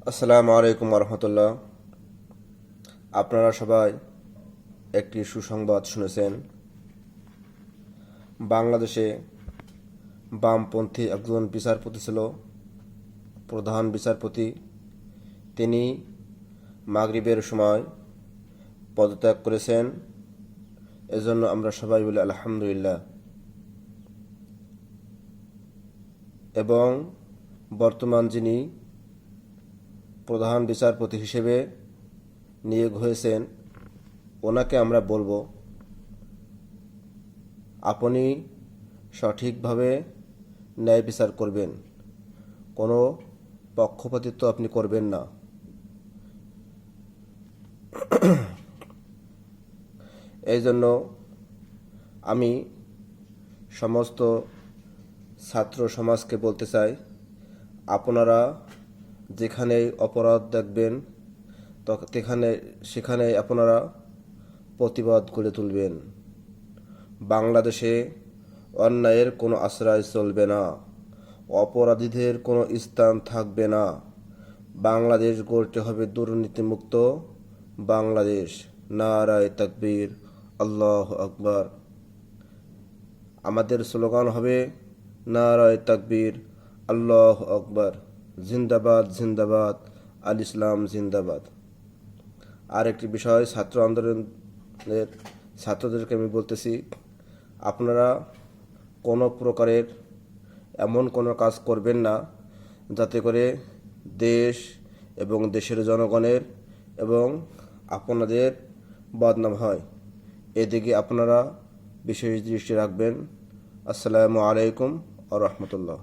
আসসালামু আলাইকুম রহমতুল্লাহ। আপনারা সবাই একটি সুসংবাদ শুনেছেন। বাংলাদেশে বামপন্থী একজন বিচারপতি ছিল, প্রধান বিচারপতি। তিনি মাগরিবের সময় পদত্যাগ করেছেন। এজন্য আমরা সবাই বলি আলহামদুলিল্লাহ। এবং বর্তমান যিনি প্রধান বিচারপতি হিসেবে নিয়োগ হয়েছেন, ওনাকে আমরা বলবো, আপনি সঠিকভাবে ন্যায় বিচার করবেন, কোনো পক্ষপাতিত্ব আপনি করবেন না। এই জন্য আমি সমস্ত ছাত্র সমাজকে বলতে চাই, আপনারা যেখানেই অপরাধ দেখবেন সেখানেই আপনারা প্রতিবাদ গড়ে তুলবেন। বাংলাদেশে অন্যায়ের কোনো আশ্রয় চলবে না, অপরাধীদের কোনো স্থান থাকবে না। বাংলাদেশ গড়তে হবে দুর্নীতিমুক্ত বাংলাদেশ। নারায়ে তাকবীর, আল্লাহু আকবার। আমাদের স্লোগান হবে নারায়ে তাকবীর, আল্লাহু আকবার, জিন্দাবাদ জিন্দাবাদ, আল ইসলাম জিন্দাবাদ। আর একটি বিষয়, ছাত্র আন্দোলনের ছাত্রদেরকে আমি বলতেছি, আপনারা কোনো প্রকারের এমন কোনো কাজ করবেন না যাতে করে দেশ এবং দেশের জনগণের এবং আপনাদের বদনাম হয়। এদিকে আপনারা বিশেষ দৃষ্টি রাখবেন। আসসালামু আলাইকুম ওয়া রাহমাতুল্লাহ।